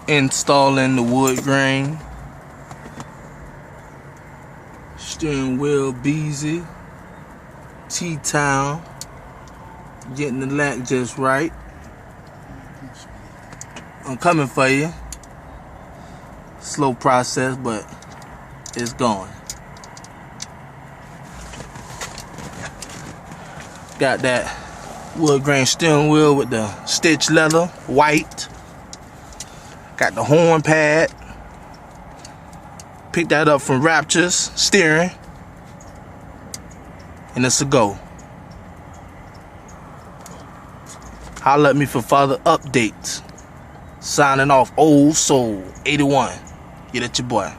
Installing the Woodgrain. Steering wheel Beezy. T-Town. Getting the lack just right. I'm coming for you. Slow process, but it's going. Got that Woodgrain steering wheel with the stitch leather, white. Got the horn pad. Picked that up from Rapture's steering. And it's a go. Holla at me for further updates. Signing off, Old Soul 81. Get at your boy.